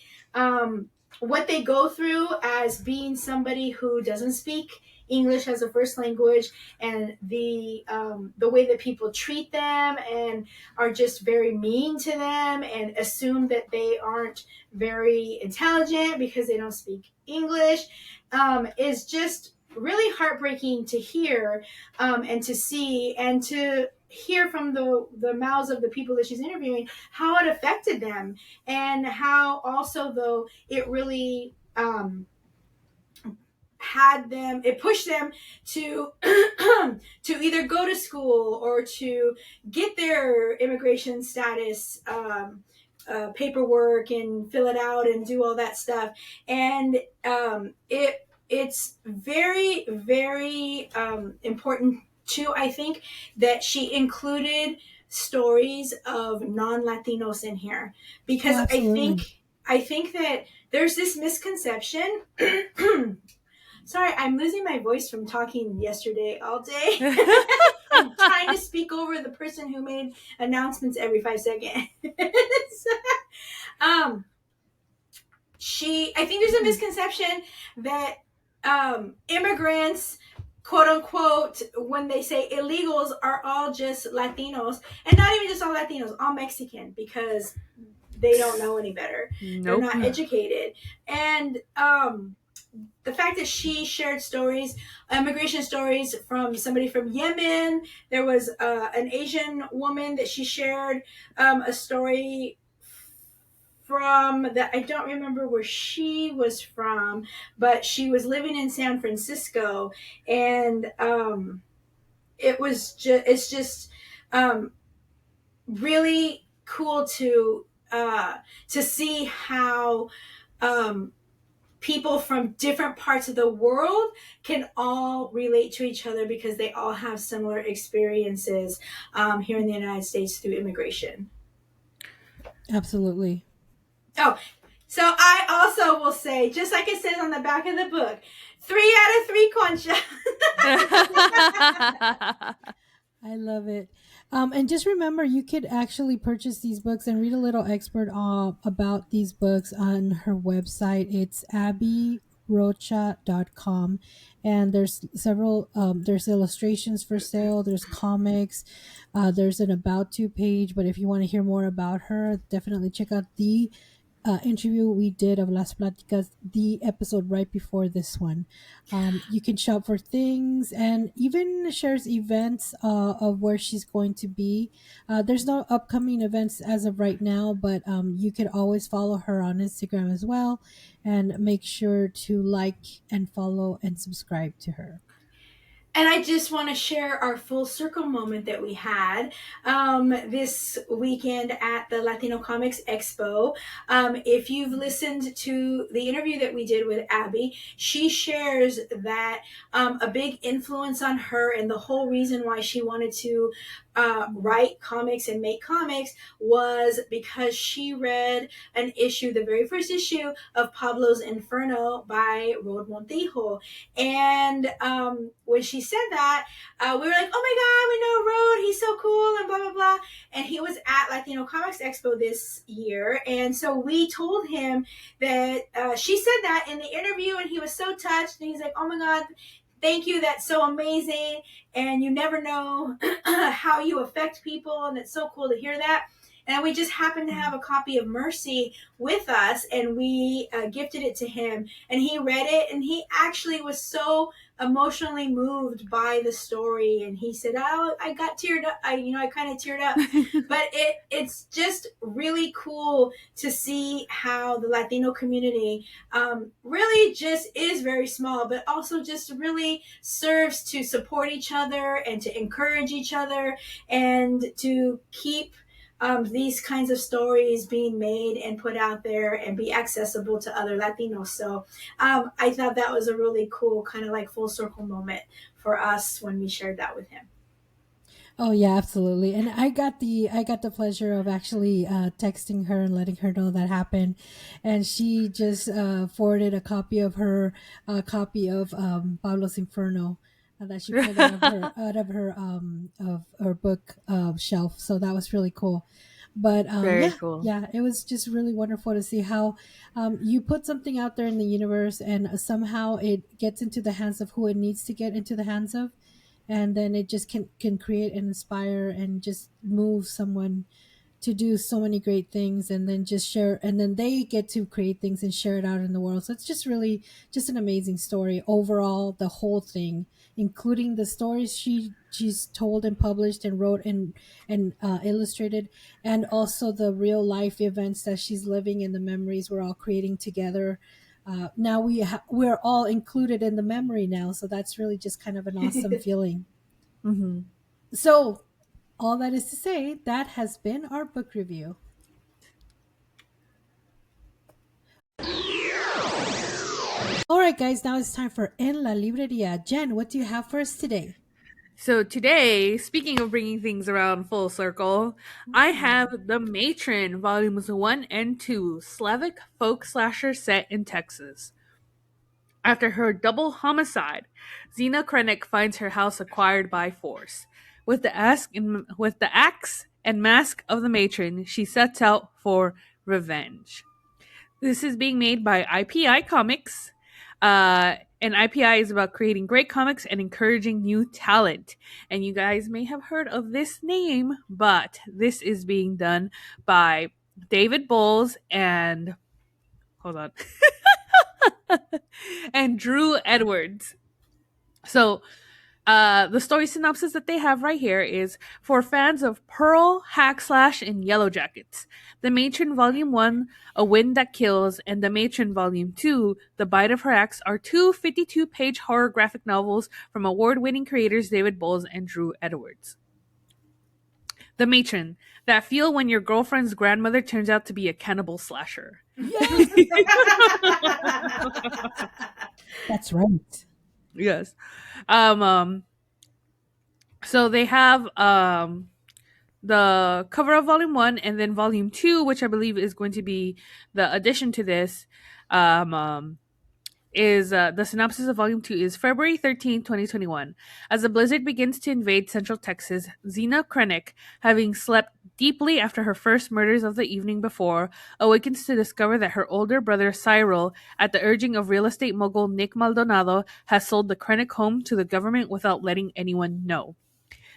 what they go through as being somebody who doesn't speak English as a first language, and the way that people treat them and are just very mean to them and assume that they aren't very intelligent because they don't speak English, is just really heartbreaking to hear, and to see, and to hear from the mouths of the people that she's interviewing, how it affected them, and how also, though, it really it pushed them to to either go to school or to get their immigration status paperwork and fill it out and do all that stuff. And it's very, very important too, I think, that she included stories of non-Latinos in here, because Oh, absolutely. I think that there's this misconception. Sorry, I'm losing my voice from talking yesterday all day. I'm trying to speak over the person who made announcements every 5 seconds. um, I think there's a misconception that immigrants, quote unquote, when they say illegals, are all just Latinos, and not even just all Latinos, all Mexican, because they don't know any better. Nope. They're not educated. And the fact that she shared stories, immigration stories from somebody from Yemen. There was an Asian woman that she shared a story from that I don't remember where she was from, but she was living in San Francisco, and it's just really cool to see how people from different parts of the world can all relate to each other, because they all have similar experiences here in the United States through immigration. Absolutely. Oh, so I also will say, just like it says on the back of the book, 3 out of 3 concha. I love it. And just remember, you could actually purchase these books and read a little expert about these books on her website. It's abbyrocha.com. And there's several, there's illustrations for sale, there's comics, there's an about to page. But if you want to hear more about her, definitely check out the interview we did of Las Platicas, the episode right before this one. You can shop for things and even shares events of where she's going to be. There's no upcoming events as of right now, but you could always follow her on Instagram as well, and make sure to like and follow and subscribe to her. And I just want to share our full circle moment that we had this weekend at the Latino Comics Expo. If you've listened to the interview that we did with Abby, she shares that a big influence on her, and the whole reason why she wanted to write comics and make comics, was because she read an issue, the very first issue of Pablo's Inferno by Rod Montijo. And when she said that, we were like, oh my God, we know Rod, he's so cool, and blah, blah, blah. And he was at Latino Comics Expo this year. And so we told him that she said that in the interview, and he was so touched. And he's like, oh my God, thank you. That's so amazing. And you never know how you affect people. And it's so cool to hear that. And we just happened to have a copy of Mercy with us, and we gifted it to him. And he read it, and he actually was so emotionally moved by the story. And he said, "Oh, I got teared up. I kind of teared up." But it's just really cool to see how the Latino community really just is very small, but also just really serves to support each other and to encourage each other, and to keep these kinds of stories being made and put out there and be accessible to other Latinos. So I thought that was a really cool kind of like full circle moment for us when we shared that with him. Oh yeah, absolutely. And I got the pleasure of actually texting her and letting her know that happened, and she just forwarded a copy of her Pablo's Inferno that she pulled out of her book shelf. So that was really cool. But Very cool. yeah, it was just really wonderful to see how you put something out there in the universe, and somehow it gets into the hands of who it needs to get into the hands of, and then it just can create and inspire and just move someone to do so many great things, and then just share, and then they get to create things and share it out in the world. So it's just really just an amazing story overall, the whole thing, including the stories she's told and published and wrote and illustrated, and also the real life events that she's living and the memories we're all creating together. Now we're all included in the memory now, so that's really just kind of an awesome feeling. Mm-hmm. So all that is to say, that has been our book review. All right, guys, now it's time for En la Libreria. Jen, what do you have for us today? So today, speaking of bringing things around full circle, I have The Matron, Volumes 1 and 2, Slavic folk slasher set in Texas. After her double homicide, Zena Krennic finds her house acquired by force. With the axe and mask of the matron, she sets out for revenge. This is being made by IPI Comics. And IPI is about creating great comics and encouraging new talent. And you guys may have heard of this name, but this is being done by David Bowles and hold on. and Drew Edwards. So the story synopsis that they have right here is for fans of Pearl, Hack Slash, and Yellow Jackets. The Matron Volume 1, A Wind That Kills, and The Matron Volume 2, The Bite of Her Axe are two 52-page horror graphic novels from award-winning creators David Bowles and Drew Edwards. The Matron, that feel when your girlfriend's grandmother turns out to be a cannibal slasher. Yes. That's right. Yes. So they have the cover of Volume 1 and then Volume 2, which I believe is going to be the addition to this. The synopsis of Volume 2 is February 13, 2021. As a blizzard begins to invade central Texas, Zena Krennic, having slept deeply after her first murders of the evening before, awakens to discover that her older brother Cyril, at the urging of real estate mogul Nick Maldonado, has sold the Krennic home to the government without letting anyone know.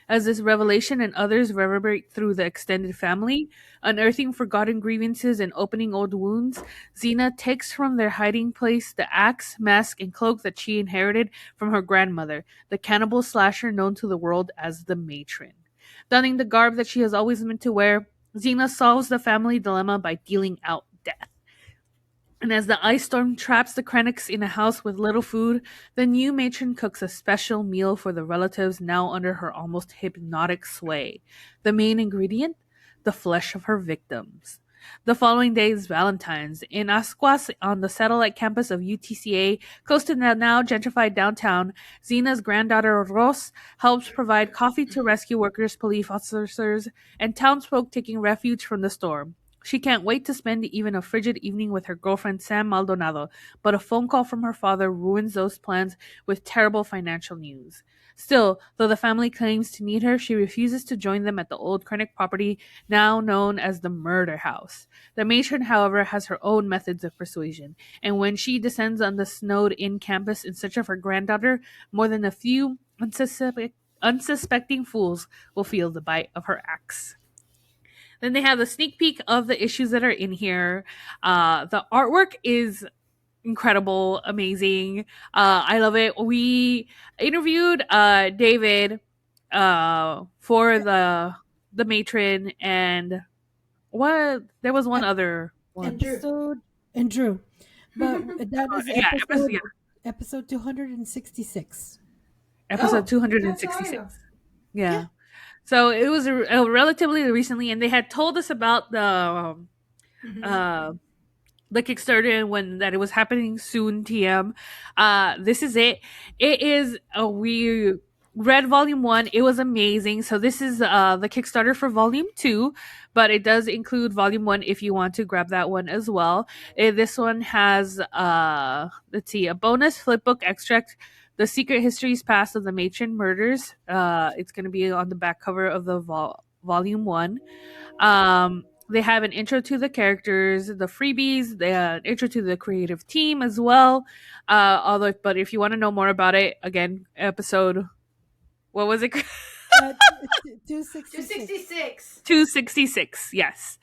As this revelation and others reverberate through the extended family, unearthing forgotten grievances and opening old wounds, Zena takes from their hiding place the axe, mask, and cloak that she inherited from her grandmother, the cannibal slasher known to the world as the Matron. Donning the garb that she has always meant to wear, Zena solves the family dilemma by dealing out death. And as the ice storm traps the Krennics in a house with little food, the new matron cooks a special meal for the relatives now under her almost hypnotic sway. The main ingredient? The flesh of her victims. The following day is Valentine's. In Ascuas, on the satellite campus of UTCA, close to the now gentrified downtown, Zena's granddaughter Ros helps provide coffee to rescue workers, police officers, and townsfolk taking refuge from the storm. She can't wait to spend even a frigid evening with her girlfriend Sam Maldonado, but a phone call from her father ruins those plans with terrible financial news. Still, though the family claims to need her, she refuses to join them at the old Krennic property, now known as the Murder House. The matron, however, has her own methods of persuasion, and when she descends on the snowed-in campus in search of her granddaughter, more than a few unsuspecting fools will feel the bite of her axe. Then they have a sneak peek of the issues that are in here. The artwork is incredible, amazing. I love it. We interviewed David for the matron, and there was one other one. And Drew. But that is episode 266. Episode 266. Yeah. So it was relatively recently, and they had told us about the Kickstarter when that it was happening soon. TM. This is it. It is we read Volume 1. It was amazing. So this is the Kickstarter for Volume 2, but it does include Volume 1 if you want to grab that one as well. This one has a bonus flipbook extract. The Secret Histories Past of the Matron Murders. It's going to be on the back cover of the Volume 1. They have an intro to the characters, the freebies, the intro to the creative team as well. But if you want to know more about it, again, episode... What was it? 266. 266, yes.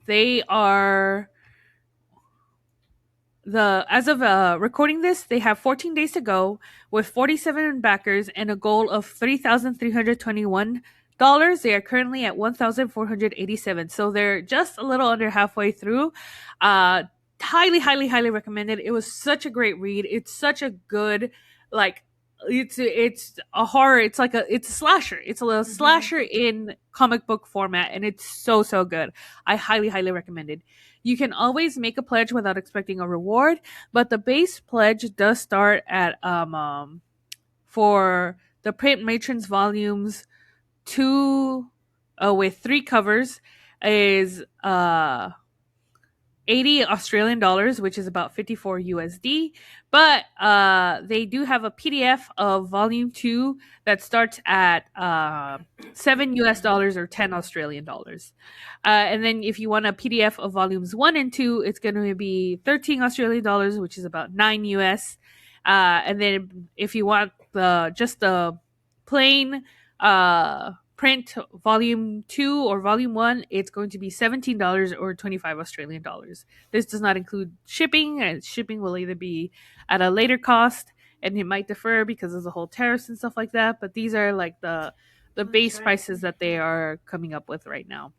They are... As of recording this, they have 14 days to go with 47 backers and a goal of $3,321. They are currently at $1,487, so they're just a little under halfway through. Highly, highly, highly recommended. It was such a great read. It's such a good, it's a horror. It's a slasher. It's a slasher in comic book format, and it's so good. I highly recommend it. You can always make a pledge without expecting a reward, but the base pledge does start at for the Print Matrons volumes 2 with 3 covers is 80 Australian dollars, which is about 54 USD. But they do have a PDF of volume 2 that starts at 7 US dollars or 10 Australian dollars. And then if you want a PDF of volumes 1 and 2, it's going to be 13 Australian dollars, which is about 9 US. And then if you want just the plain print volume 2 or volume 1, it's going to be $17 or 25 Australian dollars. This does not include shipping, and shipping will either be at a later cost, and it might differ because of the whole tariffs and stuff like that, but these are like the base prices that they are coming up with right now.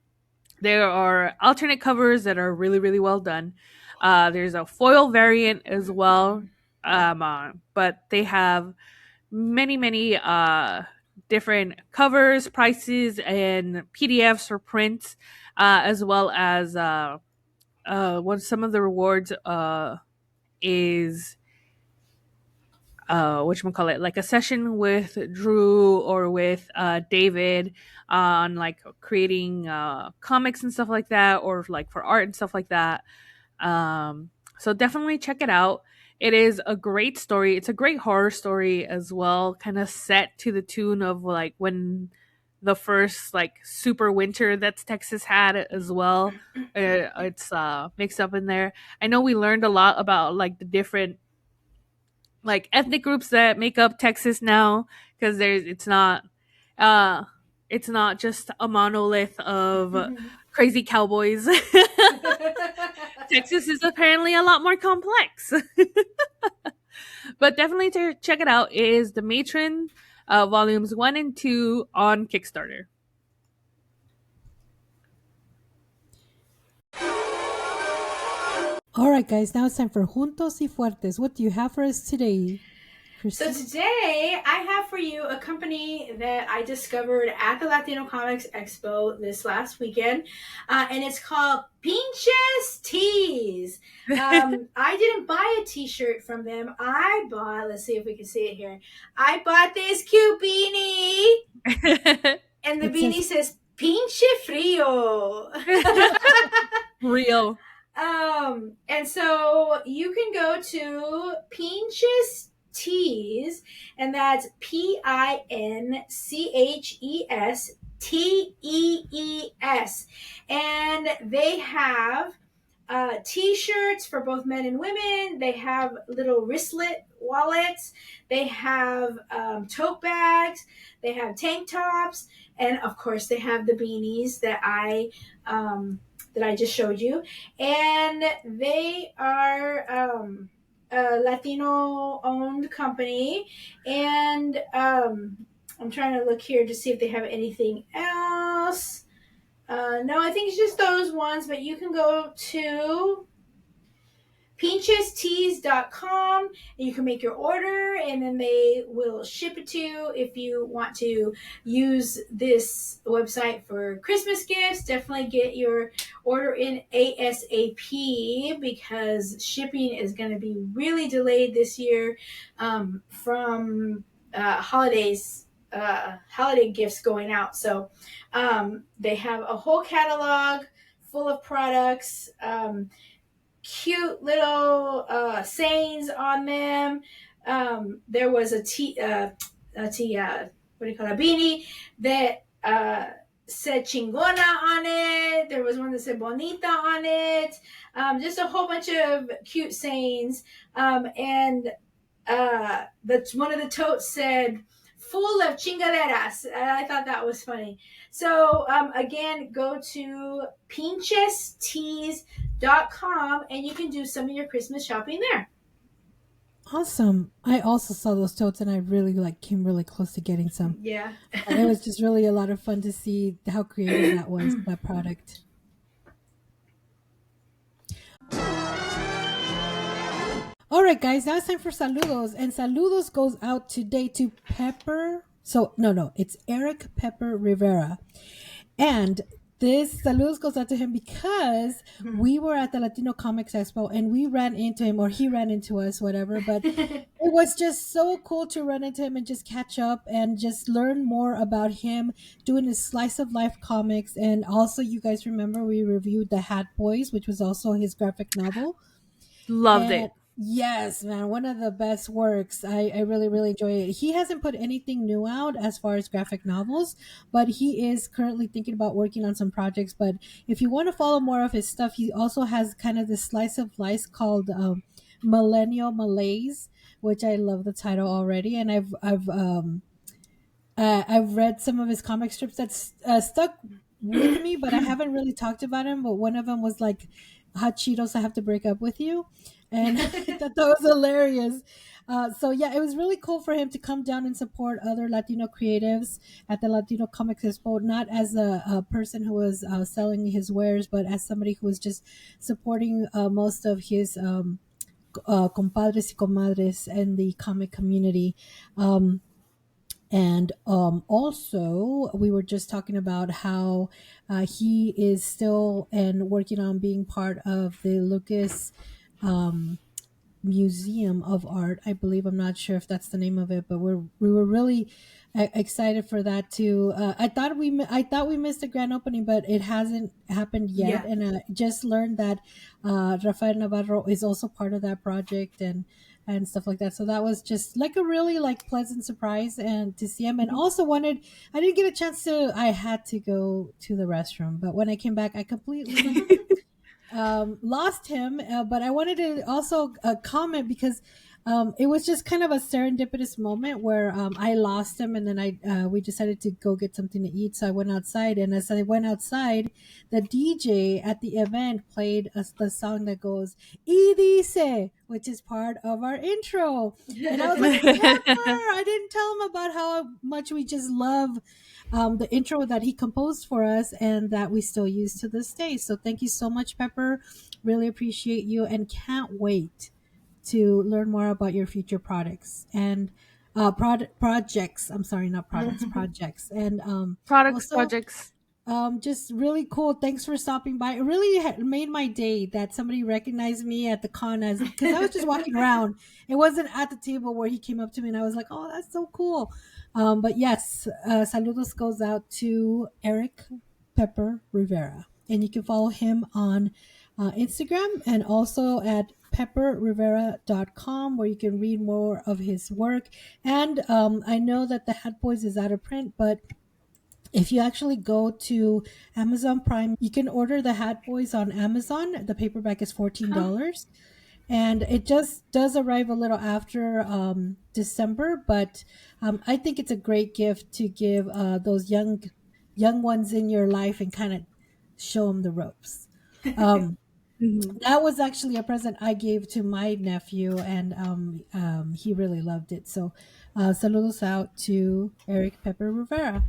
There are alternate covers that are really well done. There's a foil variant as well, but they have many different covers, prices, and PDFs for prints, as well as what some of the rewards is whatchamacallit, like a session with Drew or with David on like creating comics and stuff like that, or like for art and stuff like that. So definitely check it out. It is a great story. It's a great horror story as well, kind of set to the tune of like when the first like super winter that's Texas had as well. It's mixed up in there. I know we learned a lot about like the different like ethnic groups that make up Texas now, because it's not just a monolith of crazy cowboys. Texas is apparently a lot more complex. But definitely to check it out. It is The Matron volumes 1 and 2 on Kickstarter. All right, guys, now it's time for Juntos y Fuertes. What do you have for us today, Kristen? So today I have for you a company that I discovered at the Latino Comics Expo this last weekend, and it's called Pinches Tees. I didn't buy a t-shirt from them. I bought, let's see if we can see it here. I bought this cute beanie, and the beanie says Pinche Frio. Real. And so you can go to Pinches Tees, and that's PINCHES, and they have t-shirts for both men and women. They have little wristlet wallets. They have tote bags. They have tank tops, and of course they have the beanies that I just showed you. And they are a Latino-owned company. And I'm trying to look here to see if they have anything else. No, I think it's just those ones. But you can go to pinchestees.com and you can make your order, and then they will ship it to you. If you want to use this website for Christmas gifts, definitely get your order in ASAP, because shipping is going to be really delayed this year from holiday gifts going out. So they have a whole catalog full of products, cute little sayings on them. There was a beanie that said chingona on it. There was one that said bonita on it. Just a whole bunch of cute sayings. And that's one of the totes said full of chingaderas. I thought that was funny. So again, go to pinchestees.com and you can do some of your Christmas shopping there. Awesome. I also saw those totes, and I really came really close to getting some. Yeah. And it was just really a lot of fun to see how creative that was, that product. All right, guys, now it's time for saludos. And saludos goes out today to Pepper. So, no, it's Eric Pepper Rivera. And this saludos goes out to him because we were at the Latino Comics Expo and we ran into him, or he ran into us, whatever. But it was just so cool to run into him and just catch up and just learn more about him doing his slice of life comics. And also, you guys remember we reviewed The Hat Boys, which was also his graphic novel. Loved And it. yes, man, one of the best works. I really, really enjoy it. He hasn't put anything new out as far as graphic novels, but he is currently thinking about working on some projects. But if you want to follow more of his stuff, he also has kind of this slice of life called Millennial Malaise, which I love the title already. And I've read some of his comic strips that's stuck with me, but I haven't really talked about him. But one of them was like, "Hot Cheetos, I have to break up with you," and I thought that was hilarious. So yeah, it was really cool for him to come down and support other Latino creatives at the Latino Comics Expo, not as a person who was selling his wares, but as somebody who was just supporting most of his compadres y comadres and the comic community. And also, we were just talking about how he is still and working on being part of the Lucas um, Museum of Art, I believe. I'm not sure if that's the name of it, but we were really excited for that too. I thought we missed the grand opening, but it hasn't happened yet. Yeah. And I just learned that Rafael Navarro is also part of that project and stuff like that. So that was just like a really like pleasant surprise and to see him. And also I didn't get a chance to. I had to go to the restroom, but when I came back, I completely lost him, but I wanted to also comment because it was just kind of a serendipitous moment where I lost him, and then we decided to go get something to eat. So I went outside, and as I went outside, the DJ at the event played the song that goes "Y dice," which is part of our intro, and I was like, "Pepper!" I didn't tell him about how much we just love the intro that he composed for us and that we still use to this day. So thank you so much, Pepper. Really appreciate you and can't wait to learn more about your future products and projects. I'm sorry, not products, projects. And Products, also, projects. just really cool. Thanks for stopping by. It really made my day that somebody recognized me at the con as because I was just walking around. It wasn't at the table where he came up to me and I was like, "Oh, that's so cool." But yes, saludos goes out to Eric Pepper Rivera, and you can follow him on Instagram and also at pepperrivera.com where you can read more of his work. And I know that the Hat Boys is out of print, but if you actually go to Amazon Prime, you can order the Hat Boys on Amazon. The paperback is $14. And it just does arrive a little after December, but I think it's a great gift to give those young ones in your life and kind of show them the ropes. That was actually a present I gave to my nephew, and he really loved it. So, saludos out to Eric Pepper Rivera.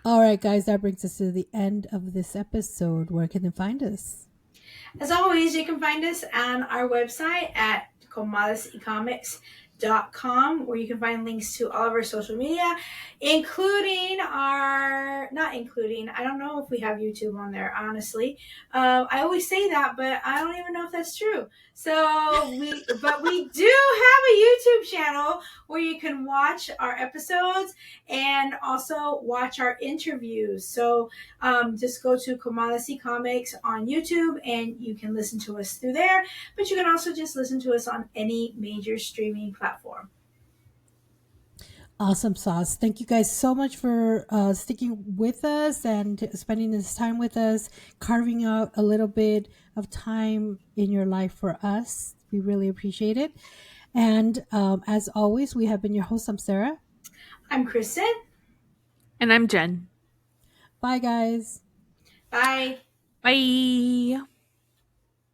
All right, guys, that brings us to the end of this episode. Where can they find us? As always, you can find us on our website at comadrescomics.com, where you can find links to all of our social media, including I don't know if we have YouTube on there, honestly. I always say that, but I don't even know if that's true. But we do have a YouTube channel where you can watch our episodes and also watch our interviews. So just go to Comadres Comics on YouTube and you can listen to us through there. But you can also just listen to us on any major streaming platform. Awesome sauce. Thank you guys so much for sticking with us and spending this time with us, carving out a little bit of time in your life for us. We really appreciate it. And as always, we have been your host. I'm Sarah. I'm Kristen. And I'm Jen. Bye, guys. Bye. Bye.